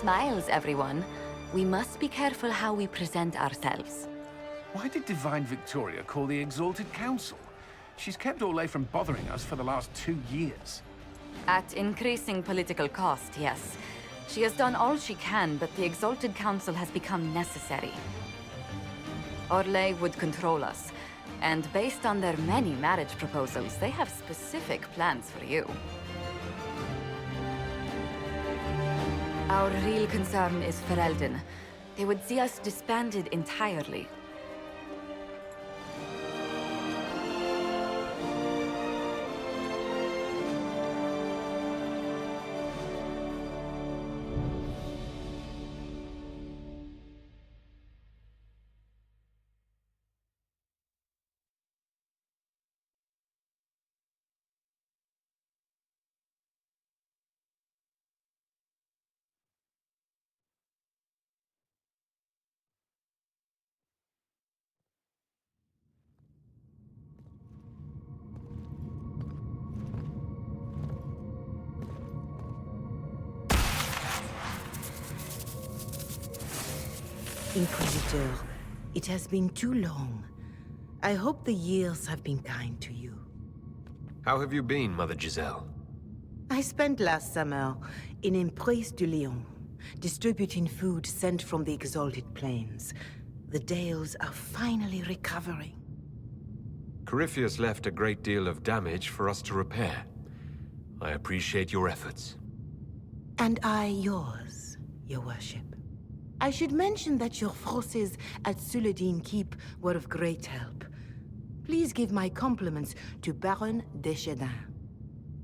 Smiles, everyone. We must be careful how we present ourselves. Why did Divine Victoria call the Exalted Council? She's kept Orlais from bothering us for the last 2 years. At increasing political cost, yes. She has done all she can, but the Exalted Council has become necessary. Orlais would control us, and based on their many marriage proposals, they have specific plans for you. Our real concern is Ferelden. They would see us disbanded entirely. Inquisitor, it has been too long. I hope the years have been kind to you. How have you been, Mother Giselle? I spent last summer in Emprise du Lion, distributing food sent from the Exalted Plains. The Dales are finally recovering. Corypheus left a great deal of damage for us to repair. I appreciate your efforts. And I yours, Your Worship. I should mention that your forces at Suladin Keep were of great help. Please give my compliments to Baron Deschedin.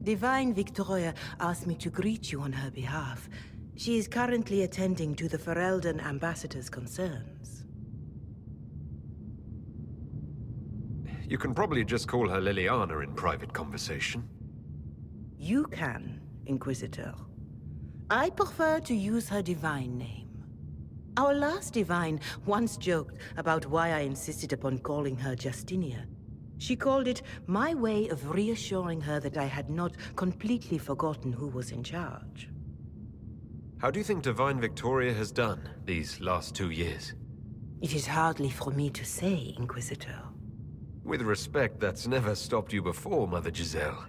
Divine Victoria asked me to greet you on her behalf. She is currently attending to the Ferelden ambassador's concerns. You can probably just call her Liliana in private conversation. You can, Inquisitor. I prefer to use her divine name. Our last divine once joked about why I insisted upon calling her Justinia. She called it my way of reassuring her that I had not completely forgotten who was in charge. How do you think Divine Victoria has done these last 2 years? It is hardly for me to say, Inquisitor. With respect, that's never stopped you before, Mother Giselle.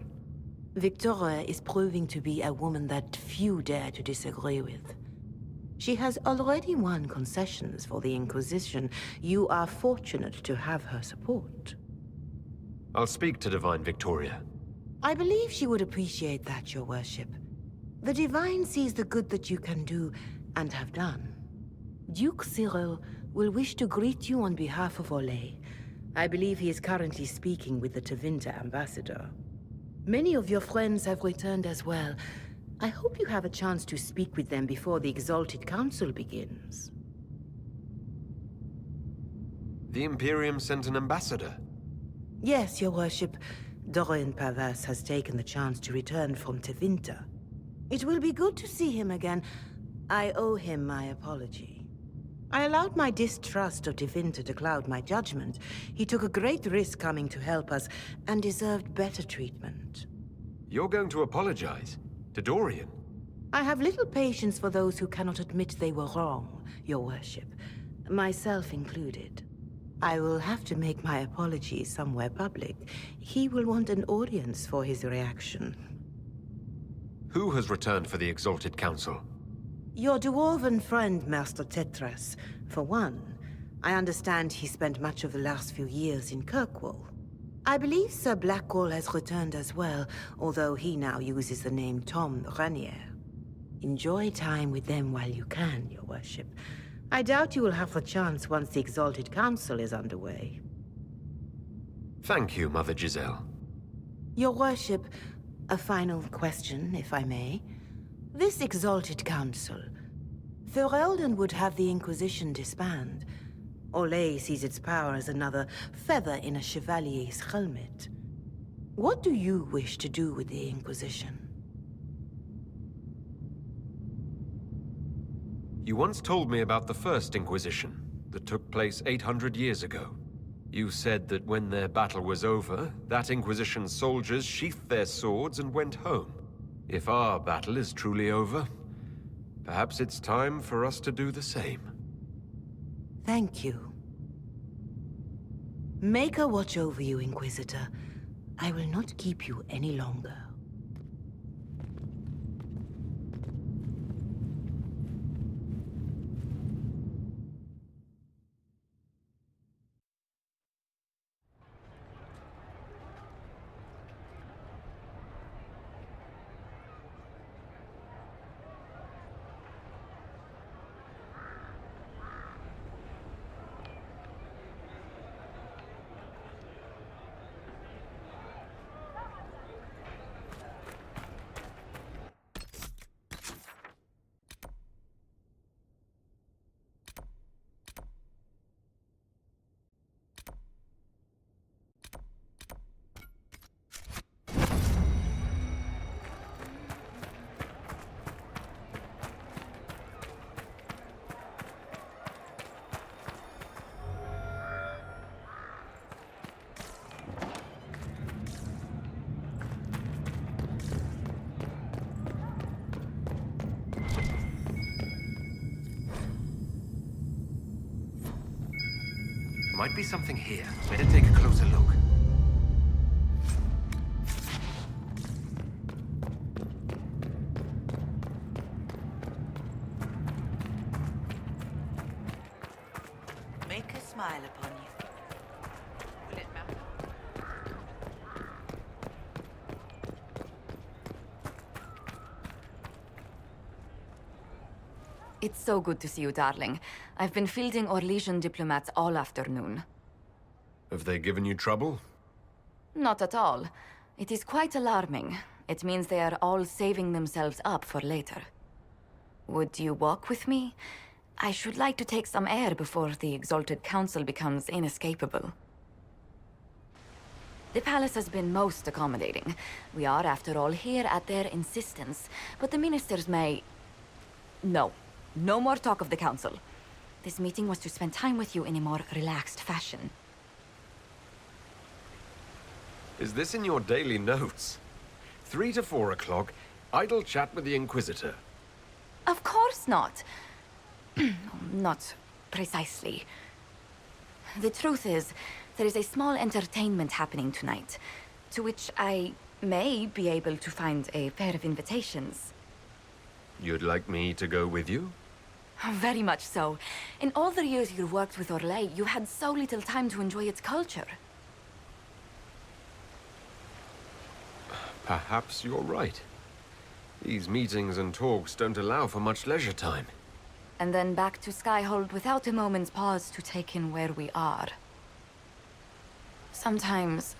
Victoria is proving to be a woman that few dare to disagree with. She has already won concessions for the Inquisition. You are fortunate to have her support. I'll speak to Divine Victoria. I believe she would appreciate that, Your Worship. The Divine sees the good that you can do and have done. Duke Cyril will wish to greet you on behalf of Orlais. I believe he is currently speaking with the Tevinter ambassador. Many of your friends have returned as well. I hope you have a chance to speak with them before the Exalted Council begins. The Imperium sent an ambassador? Yes, Your Worship. Dorian Pavas has taken the chance to return from Tevinter. It will be good to see him again. I owe him my apology. I allowed my distrust of Tevinter to cloud my judgment. He took a great risk coming to help us, and deserved better treatment. You're going to apologize? To Dorian? I have little patience for those who cannot admit they were wrong, Your Worship. Myself included. I will have to make my apologies somewhere public. He will want an audience for his reaction. Who has returned for the Exalted Council? Your dwarven friend, Master Tetras. For one, I understand he spent much of the last few years in Kirkwall. I believe Sir Blackwall has returned as well, although he now uses the name Tom Ranier. Enjoy time with them while you can, Your Worship. I doubt you will have the chance once the Exalted Council is underway. Thank you, Mother Giselle. Your Worship, a final question, if I may. This Exalted Council, Ferelden would have the Inquisition disband. Orlais sees its power as another feather in a chevalier's helmet. What do you wish to do with the Inquisition? You once told me about the First Inquisition that took place 800 years ago. You said that when their battle was over, that Inquisition soldiers sheathed their swords and went home. If our battle is truly over, Perhaps it's time for us to do the same. Thank you. Maker watch over you, Inquisitor. I will not keep you any longer. Might be something here. Better take a closer look. Make a smile upon you. Will it matter? It's so good to see you, darling. I've been fielding Orlesian diplomats all afternoon. Have they given you trouble? Not at all. It is quite alarming. It means they are all saving themselves up for later. Would you walk with me? I should like to take some air before the Exalted Council becomes inescapable. The palace has been most accommodating. We are, after all, here at their insistence, but the ministers may... No. No more talk of the council. This meeting was to spend time with you in a more relaxed fashion. Is this in your daily notes? 3 to 4 o'clock, idle chat with the Inquisitor. Of course not. Not precisely. The truth is, there is a small entertainment happening tonight, to which I may be able to find a pair of invitations. You'd like me to go with you? Very much so. In all the years you worked with Orlais, you had so little time to enjoy its culture. Perhaps you're right. These meetings and talks don't allow for much leisure time. And then back to Skyhold without a moment's pause to take in where we are. Sometimes,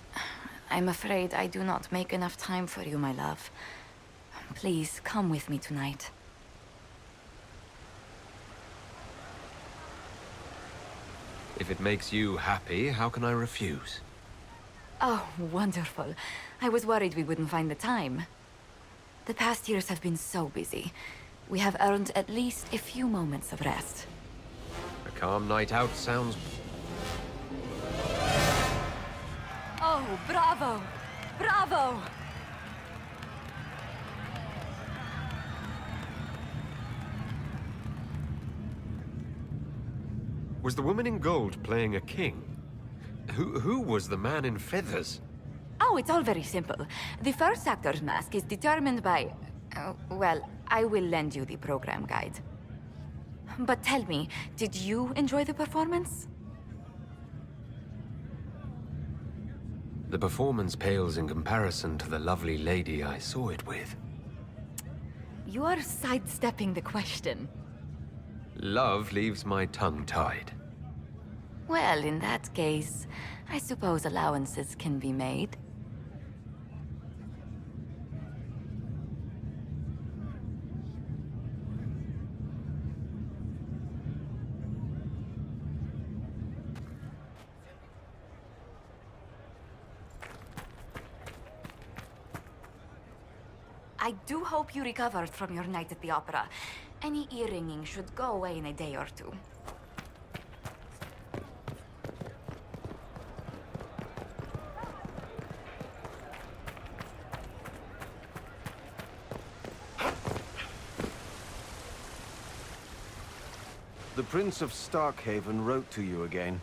I'm afraid I do not make enough time for you, my love. Please, come with me tonight. If it makes you happy, how can I refuse? Oh, wonderful. I was worried we wouldn't find the time. The past years have been so busy. We have earned at least a few moments of rest. A calm night out sounds... Oh, bravo! Bravo! Was the woman in gold playing a king? Who was the man in feathers? Oh, it's all very simple. The first actor's mask is determined by... well, I will lend you the program guide. But tell me, did you enjoy the performance? The performance pales in comparison to the lovely lady I saw it with. You are sidestepping the question. Love leaves my tongue tied. Well, in that case, I suppose allowances can be made. I do hope you recovered from your night at the opera. Any earringing should go away in a day or two. The Prince of Starkhaven wrote to you again.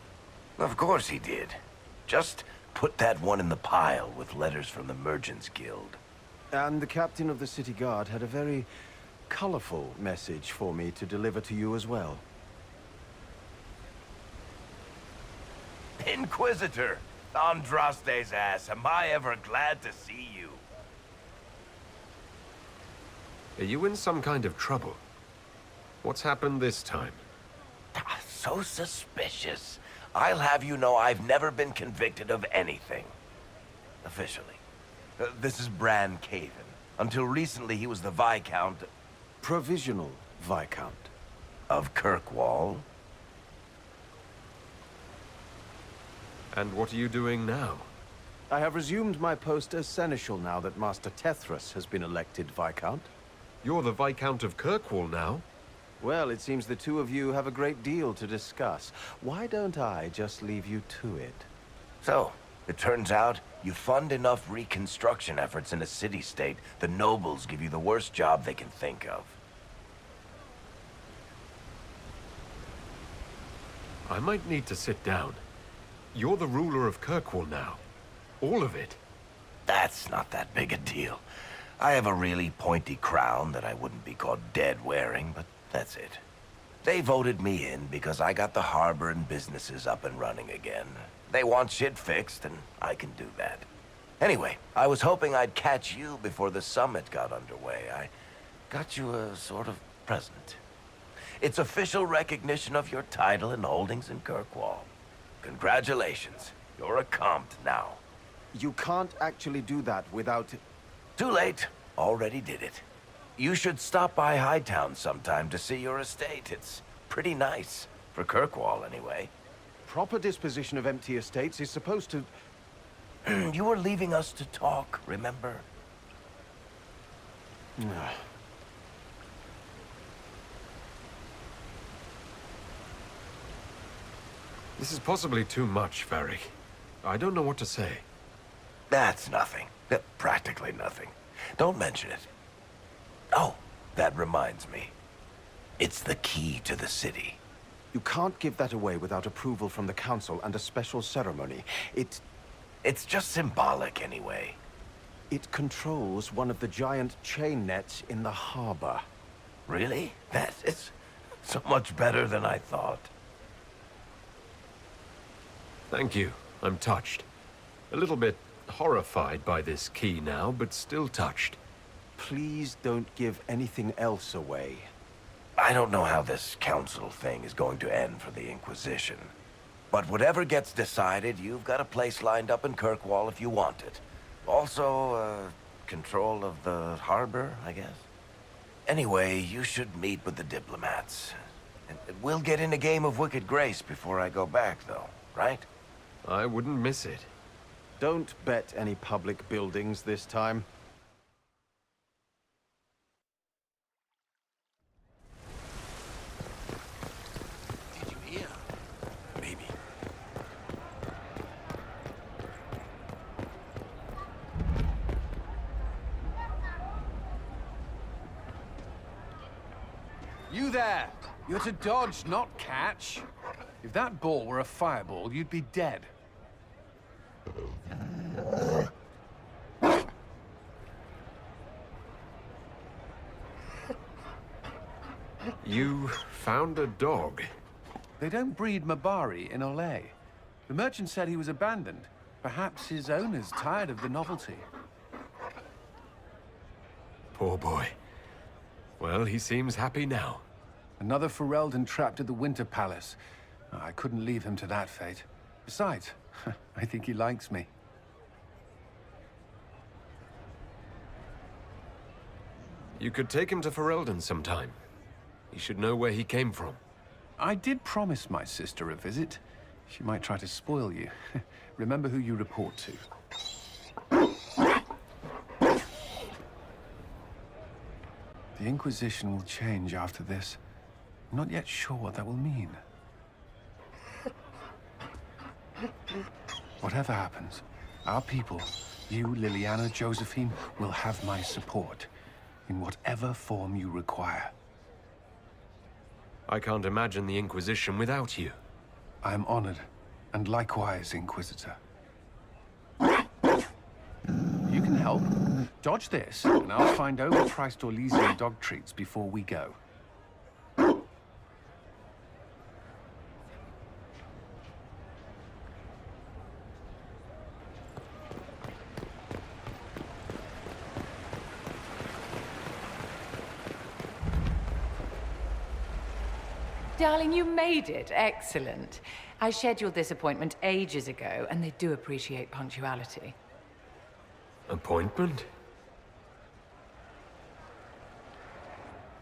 Of course he did. Just put that one in the pile with letters from the Merchants Guild. And the captain of the city guard had a very colorful message for me to deliver to you as well. Inquisitor! Andraste's ass, am I ever glad to see you. Are you in some kind of trouble? What's happened this time? So suspicious. I'll have you know I've never been convicted of anything. Officially. This is Bran Caven. Until recently, he was the Viscount... Provisional Viscount. of Kirkwall. And what are you doing now? I have resumed my post as Seneschal now that Master Tethras has been elected Viscount. You're the Viscount of Kirkwall now? Well, it seems the two of you have a great deal to discuss. Why don't I just leave you to it? So, it turns out you fund enough reconstruction efforts in a city-state, the nobles give you the worst job they can think of. I might need to sit down. You're the ruler of Kirkwall now. All of it. That's not that big a deal. I have a really pointy crown that I wouldn't be caught dead wearing, but that's it. They voted me in because I got the harbor and businesses up and running again. They want shit fixed, and I can do that. Anyway, I was hoping I'd catch you before the summit got underway. I got you a sort of present. It's official recognition of your title and holdings in Kirkwall. Congratulations. You're a compt now. You can't actually do that without... Too late. Already did it. You should stop by Hightown sometime to see your estate. It's pretty nice. For Kirkwall, anyway. Proper disposition of empty estates is supposed to... You were leaving us to talk, remember? This is possibly too much, Varric. I don't know what to say. That's nothing. Practically nothing. Don't mention it. Oh, that reminds me. It's the key to the city. You can't give that away without approval from the council and a special ceremony. It's just symbolic anyway. It controls one of the giant chain nets in the harbor. Really? That is so much better than I thought. Thank you. I'm touched. A little bit horrified by this key now, but still touched. Please don't give anything else away. I don't know how this council thing is going to end for the Inquisition. But whatever gets decided, you've got a place lined up in Kirkwall if you want it. Also, control of the harbor, I guess. Anyway, you should meet with the diplomats. And we'll get in a game of Wicked Grace before I go back, though, right? I wouldn't miss it. Don't bet any public buildings this time. Did you hear? Maybe. You there! You're to dodge, not catch. If that ball were a fireball, you'd be dead. You found a dog. They don't breed Mabari in Olay. The merchant said he was abandoned. Perhaps his owner's tired of the novelty. Poor boy. Well, he seems happy now. Another Ferelden trapped at the Winter Palace. I couldn't leave him to that fate. Besides, I think he likes me. You could take him to Ferelden sometime. He should know where he came from. I did promise my sister a visit. She might try to spoil you. Remember who you report to. The Inquisition will change after this. I'm not yet sure what that will mean. Whatever happens, our people, you, Liliana, Josephine, will have my support in whatever form you require. I can't imagine the Inquisition without you. I am honored, and likewise, Inquisitor. You can help. Dodge this, and I'll find overpriced Orlesian dog treats before we go. Darling, you made it. Excellent. I scheduled this appointment ages ago, and they do appreciate punctuality. Appointment?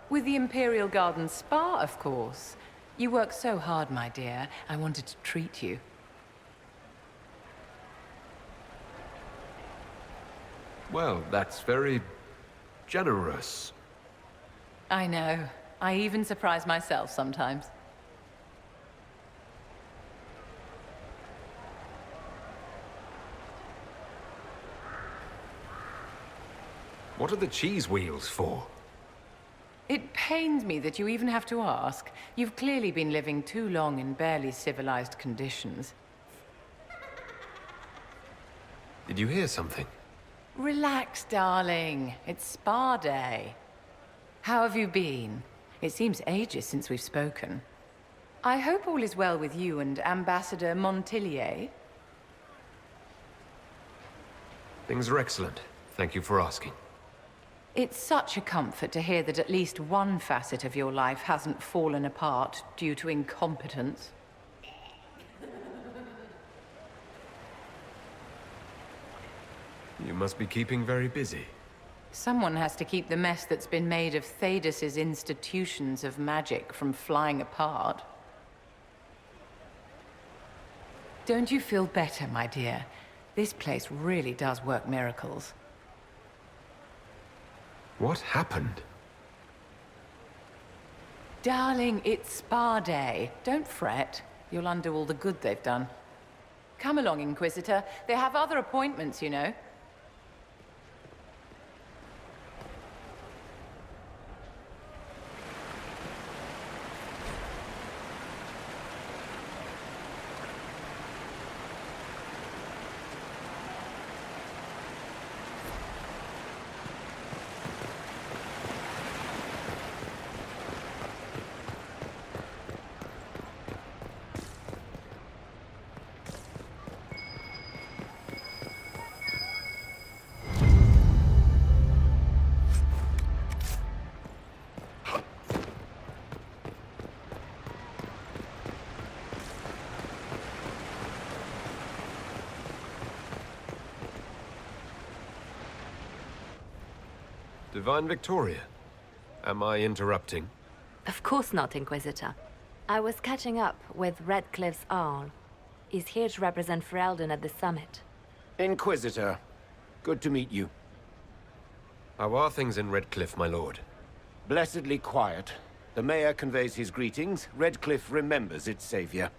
With the Imperial Garden Spa, of course. You work so hard, my dear. I wanted to treat you. Well, that's very generous. I know. I even surprise myself sometimes. What are the cheese wheels for? It pains me that you even have to ask. You've clearly been living too long in barely civilized conditions. Did you hear something? Relax, darling. It's spa day. How have you been? It seems ages since we've spoken. I hope all is well with you and Ambassador Montillier. Things are excellent. Thank you for asking. It's such a comfort to hear that at least one facet of your life hasn't fallen apart due to incompetence. You must be keeping very busy. Someone has to keep the mess that's been made of Thaddeus's institutions of magic from flying apart. Don't you feel better, my dear? This place really does work miracles. What happened? Darling, it's spa day. Don't fret. You'll undo all the good they've done. Come along, Inquisitor. They have other appointments, you know. Divine Victoria, am I interrupting? Of course not, Inquisitor. I was catching up with Redcliffe's Arl. He's here to represent Ferelden at the summit. Inquisitor, good to meet you. How are things in Redcliffe, my lord? Blessedly quiet. The mayor conveys his greetings. Redcliffe remembers its savior.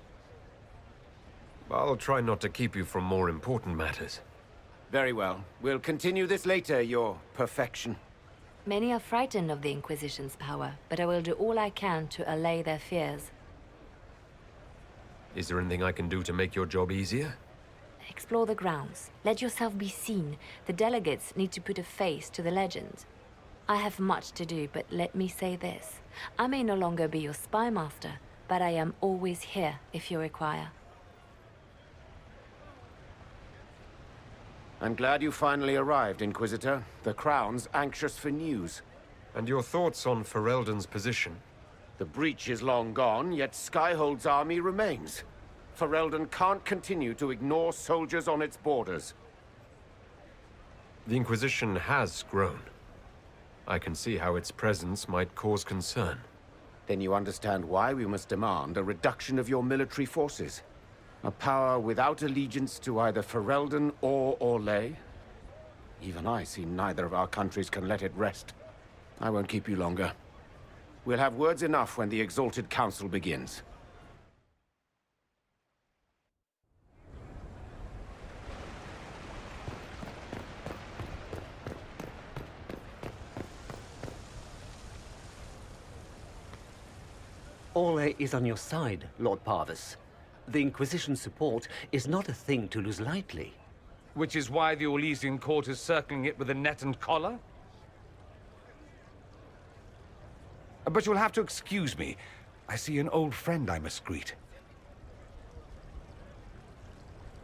I'll try not to keep you from more important matters. Very well. We'll continue this later, your perfection. Many are frightened of the Inquisition's power, but I will do all I can to allay their fears. Is there anything I can do to make your job easier? Explore the grounds. Let yourself be seen. The delegates need to put a face to the legend. I have much to do, but let me say this. I may no longer be your spy master, but I am always here if you require. I'm glad you finally arrived, Inquisitor. The Crown's anxious for news. And your thoughts on Ferelden's position? The breach is long gone, yet Skyhold's army remains. Ferelden can't continue to ignore soldiers on its borders. The Inquisition has grown. I can see how its presence might cause concern. Then you understand why we must demand a reduction of your military forces. A power without allegiance to either Ferelden or Orlais? Even I see neither of our countries can let it rest. I won't keep you longer. We'll have words enough when the Exalted Council begins. Ole is on your side, Lord Parvis. The Inquisition support is not a thing to lose lightly. Which is why the Orlesian court is circling it with a net and collar? But you'll have to excuse me. I see an old friend I must greet.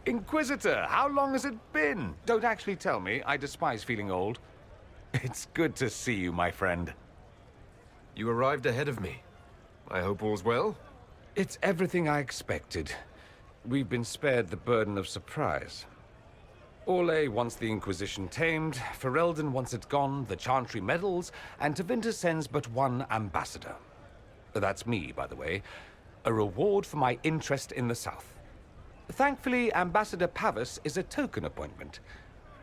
Inquisitor, how long has it been? Don't actually tell me. I despise feeling old. It's good to see you, my friend. You arrived ahead of me. I hope all's well? It's everything I expected. We've been spared the burden of surprise. Orlais wants the Inquisition tamed, Ferelden wants it gone, the Chantry meddles, and Tevinter sends but one ambassador. That's me, by the way. A reward for my interest in the South. Thankfully, Ambassador Pavis is a token appointment.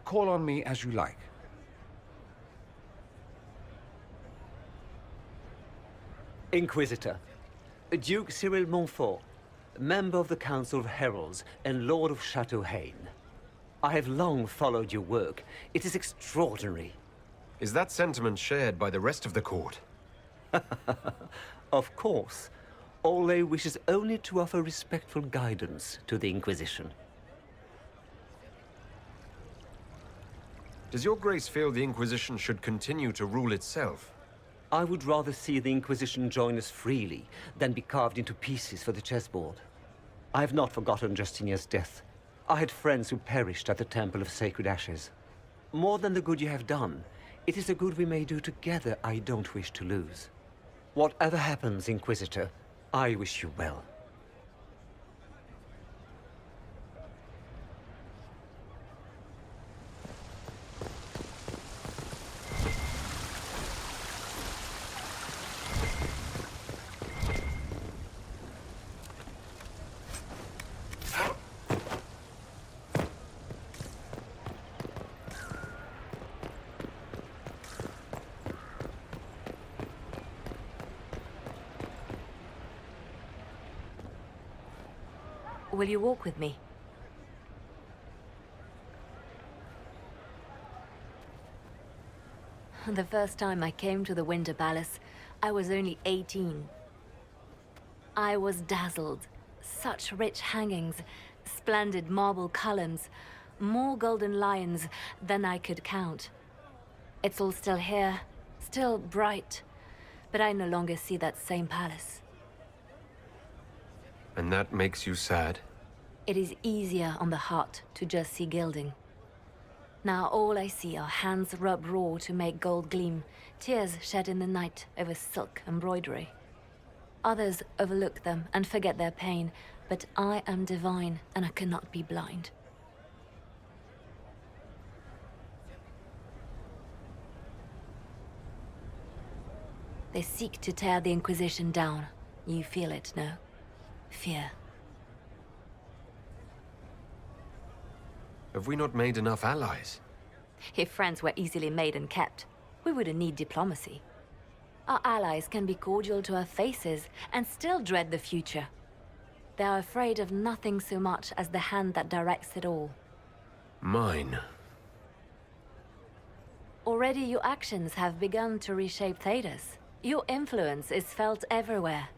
Call on me as you like. Inquisitor, Duke Cyril Montfort, member of the Council of Heralds and Lord of Chateau Haine. I have long followed your work. It is extraordinary. Is that sentiment shared by the rest of the court? Of course. Ole wishes only to offer respectful guidance to the Inquisition. Does your grace feel the Inquisition should continue to rule itself? I would rather see the Inquisition join us freely than be carved into pieces for the chessboard. I have not forgotten Justinia's death. I had friends who perished at the Temple of Sacred Ashes. More than the good you have done, it is the good we may do together I don't wish to lose. Whatever happens, Inquisitor, I wish you well. Will you walk with me? The first time I came to the Winter Palace, I was only 18. I was dazzled. Such rich hangings, splendid marble columns, more golden lions than I could count. It's all still here, still bright, but I no longer see that same palace. And that makes you sad? It is easier on the heart to just see gilding. Now all I see are hands rubbed raw to make gold gleam, tears shed in the night over silk embroidery. Others overlook them and forget their pain, but I am divine and I cannot be blind. They seek to tear the Inquisition down. You feel it, no? Fear. Have we not made enough allies? If friends were easily made and kept, we wouldn't need diplomacy. Our allies can be cordial to our faces and still dread the future. They are afraid of nothing so much as the hand that directs it all. Mine. Already your actions have begun to reshape Thedas. Your influence is felt everywhere.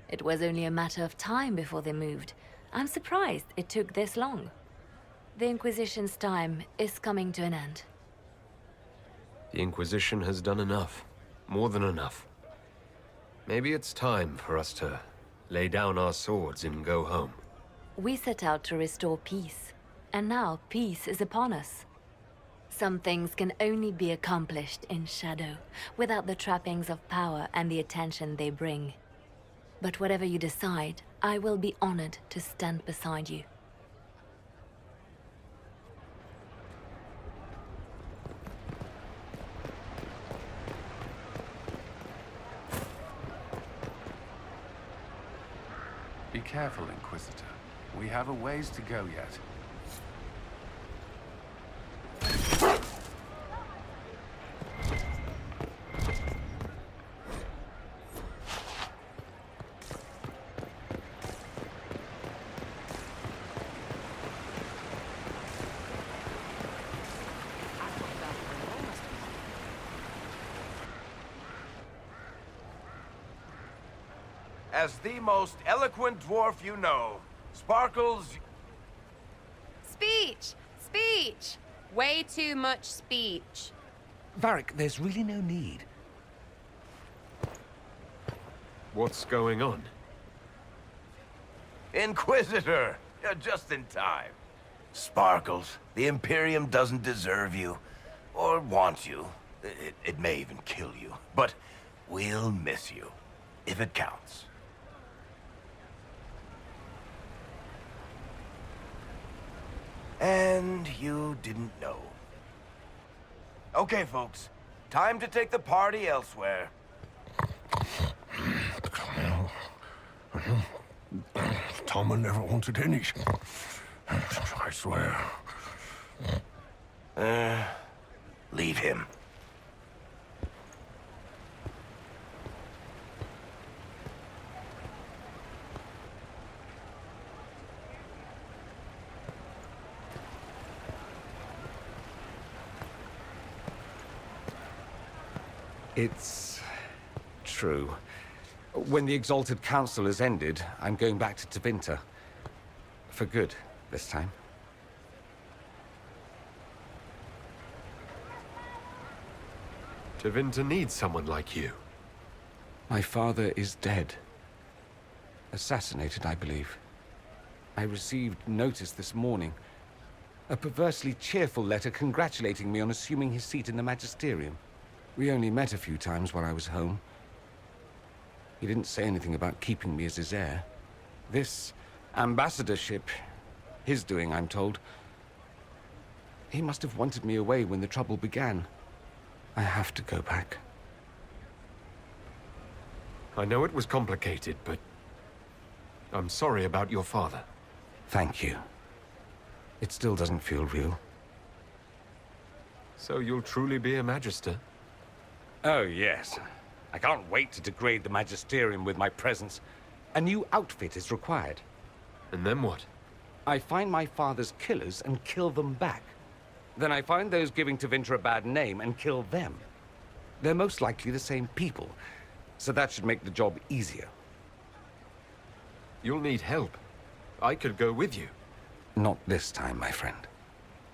It was only a matter of time before they moved. I'm surprised it took this long. The Inquisition's time is coming to an end. The Inquisition has done enough. More than enough. Maybe it's time for us to lay down our swords and go home. We set out to restore peace, and now peace is upon us. Some things can only be accomplished in shadow, without the trappings of power and the attention they bring. But whatever you decide, I will be honored to stand beside you. Be careful, Inquisitor. We have a ways to go yet. as the most eloquent dwarf you know. Sparkles... Speech! Speech! Way too much speech. Varric, there's really no need. What's going on? Inquisitor! You're just in time. Sparkles, the Imperium doesn't deserve you. Or want you. It may even kill you. But we'll miss you. If it counts. And you didn't know. Okay, folks. Time to take the party elsewhere. Toma never wanted any. I swear. Leave him. It's true. When the Exalted Council has ended, I'm going back to Tevinter. For good, this time. Tevinter needs someone like you. My father is dead. Assassinated, I believe. I received notice this morning. A perversely cheerful letter congratulating me on assuming his seat in the Magisterium. We only met a few times while I was home. He didn't say anything about keeping me as his heir. This ambassadorship, his doing, I'm told. He must have wanted me away when the trouble began. I have to go back. I know it was complicated, but I'm sorry about your father. Thank you. It still doesn't feel real. So you'll truly be a Magister? Oh, yes. I can't wait to degrade the Magisterium with my presence. A new outfit is required. And then what? I find my father's killers and kill them back. Then I find those giving Tevinter a bad name and kill them. They're most likely the same people, so that should make the job easier. You'll need help. I could go with you. Not this time, my friend.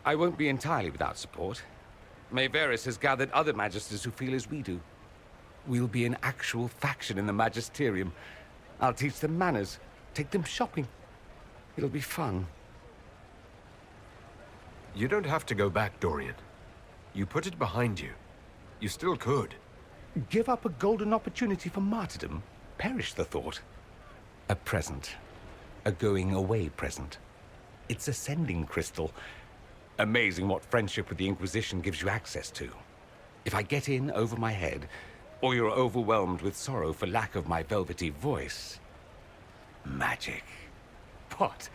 I won't be entirely without support. Mayveris has gathered other Magisters who feel as we do. We'll be an actual faction in the Magisterium. I'll teach them manners, take them shopping. It'll be fun. You don't have to go back, Dorian. You put it behind you. You still could. Give up a golden opportunity for martyrdom? Perish the thought. A present. A going-away present. It's a sending crystal. Amazing what friendship with the Inquisition gives you access to. If I get in over my head, or you're overwhelmed with sorrow for lack of my velvety voice... magic. What?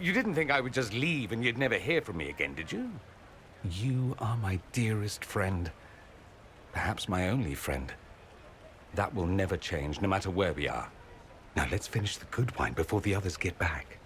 You didn't think I would just leave and you'd never hear from me again, did you? You are my dearest friend. Perhaps my only friend. That will never change, no matter where we are. Now let's finish the good wine before the others get back.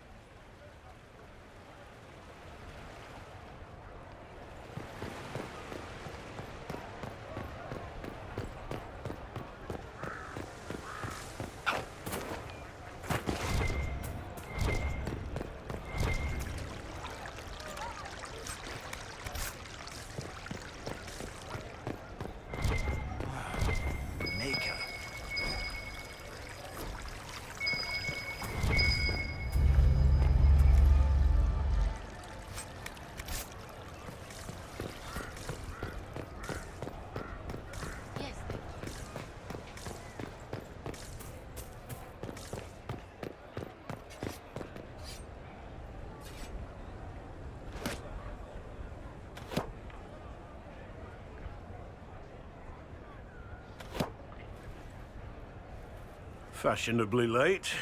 Fashionably late.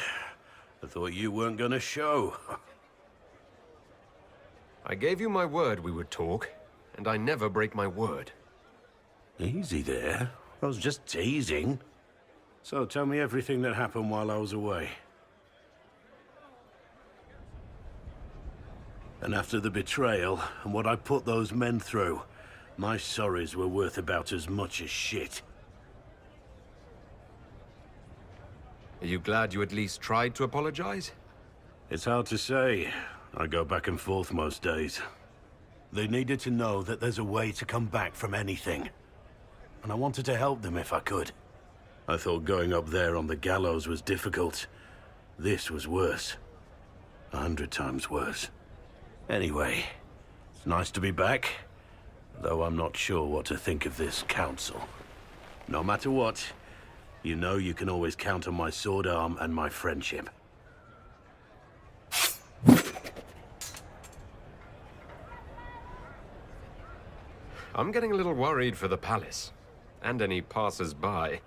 I thought you weren't gonna show. I gave you my word we would talk, and I never break my word. Easy there. I was just teasing. So tell me everything that happened while I was away. And after the betrayal, and what I put those men through, my sorries were worth about as much as shit. Are you glad you at least tried to apologize? It's hard to say. I go back and forth most days. They needed to know that there's a way to come back from anything. And I wanted to help them if I could. I thought going up there on the gallows was difficult. This was worse. 100 times worse. Anyway, it's nice to be back. Though I'm not sure what to think of this council. No matter what, you know you can always count on my sword arm and my friendship. I'm getting a little worried for the palace. And any passers-by.